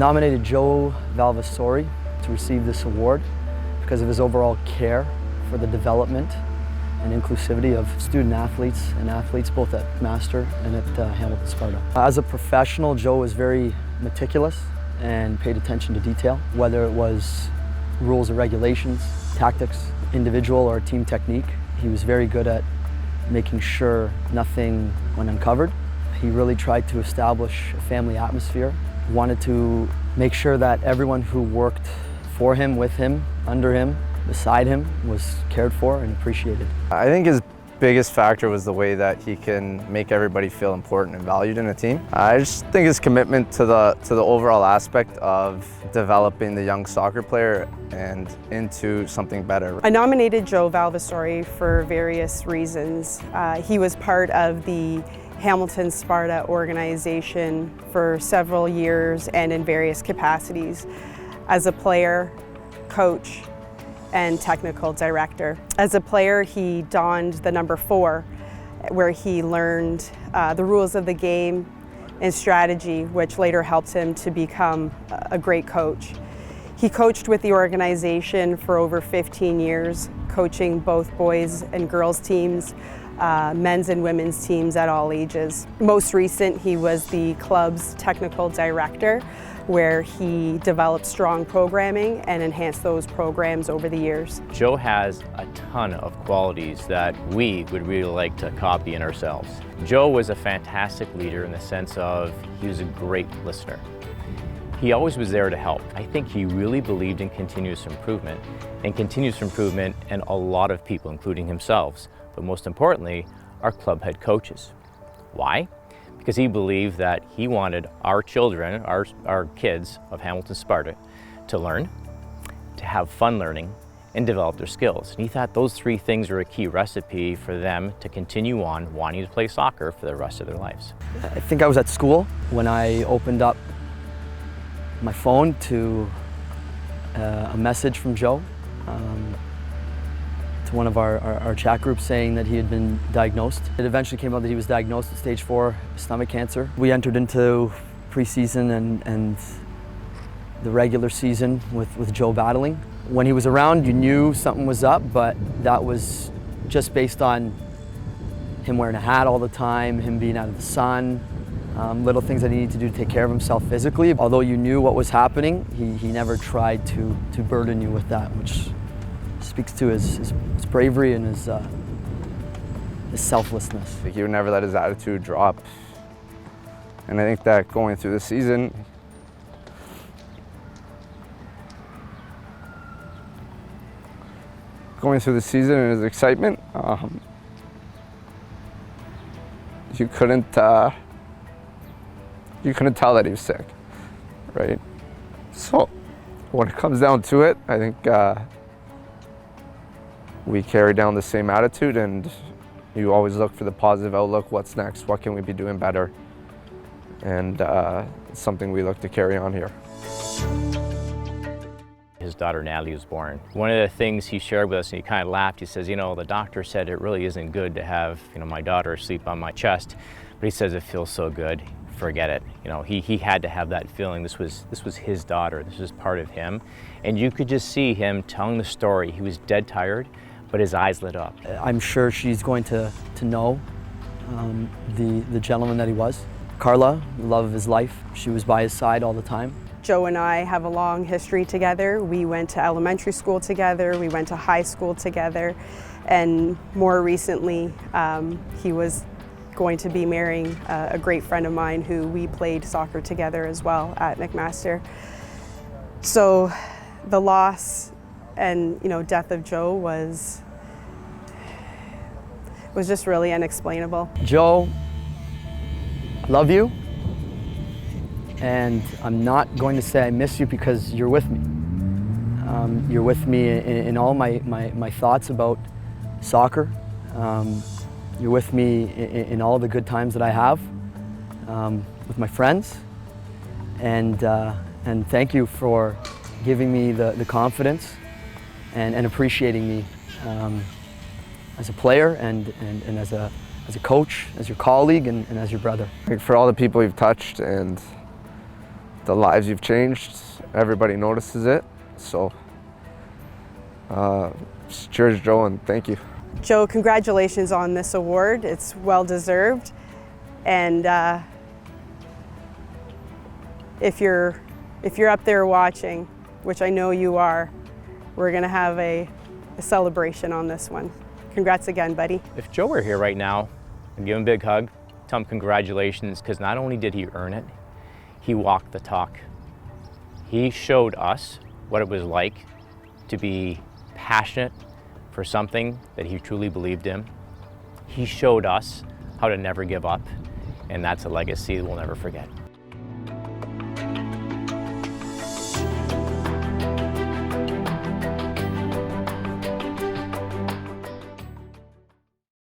Nominated Joe Valvasori to receive this award because of his overall care for the development and inclusivity of student athletes and athletes both at McMaster and at Hamilton Sparta. As a professional, Joe was very meticulous and paid attention to detail, whether it was rules and regulations, tactics, individual or team technique. He was very good at making sure nothing went uncovered. He really tried to establish a family atmosphere, wanted to make sure that everyone who worked for him, with him, under him, beside him was cared for and appreciated. I think his biggest factor was the way that he can make everybody feel important and valued in a team. I just think his commitment to the overall aspect of developing the young soccer player and into something better. I nominated Joe Valvasori for various reasons. He was part of the Hamilton Sparta organization for several years and in various capacities as a player, coach, and technical director. As a player, he donned the number 4, where he learned the rules of the game and strategy, which later helped him to become a great coach. He coached with the organization for over 15 years, coaching both boys and girls teams, men's and women's teams at all ages. Most recent, he was the club's technical director, where he developed strong programming and enhanced those programs over the years. Joe has a ton of qualities that we would really like to copy in ourselves. Joe was a fantastic leader in the sense of he was a great listener. He always was there to help. I think he really believed in continuous improvement in a lot of people, including himself, but most importantly, our club head coaches. Why? Because he believed that he wanted our children, our kids of Hamilton Sparta, to learn, to have fun learning, and develop their skills. And he thought those 3 things were a key recipe for them to continue on wanting to play soccer for the rest of their lives. I think I was at school when I opened up my phone to a message from Joe to one of our chat groups saying that he had been diagnosed. It eventually came out that he was diagnosed with stage 4 stomach cancer. We entered into preseason and the regular season with Joe battling. When he was around, you knew something was up, but that was just based on him wearing a hat all the time, him being out of the sun, little things that he needed to do to take care of himself physically. Although you knew what was happening, he never tried to burden you with that, which speaks to his bravery and his selflessness. He would never let his attitude drop. And I think that going through the season, and his excitement, you couldn't tell that he was sick, right? So when it comes down to it, I think we carry down the same attitude, and you always look for the positive outlook. What's next? What can we be doing better? And it's something we look to carry on here. His daughter Natalie was born. One of the things he shared with us, and he kind of laughed, he says, you know, the doctor said it really isn't good to have, my daughter sleep on my chest, but he says it feels so good. Forget it. He had to have that feeling. This was his daughter. This was part of him. And you could just see him telling the story. He was dead tired, but his eyes lit up. I'm sure she's going to know the gentleman that he was. Carla, the love of his life, she was by his side all the time. Joe and I have a long history together. We went to elementary school together, we went to high school together, and more recently, he was going to be marrying a great friend of mine who we played soccer together as well at McMaster. So the loss and death of Joe was just really unexplainable. Joe, I love you, and I'm not going to say I miss you because you're with me. You're with me in all my thoughts about soccer. You're with me in all the good times that I have with my friends, and thank you for giving me the confidence and appreciating me as a player and as a coach, as your colleague, and as your brother. For all the people you've touched and the lives you've changed, everybody notices it. So, cheers, Joe, and thank you. Joe, congratulations on this award. It's well deserved. And if you're up there watching, which I know you are, we're going to have a celebration on this one. Congrats again, buddy. If Joe were here right now, I'd give him a big hug, tell him congratulations, because not only did he earn it, he walked the talk. He showed us what it was like to be passionate for something that he truly believed in. He showed us how to never give up, and that's a legacy we'll never forget.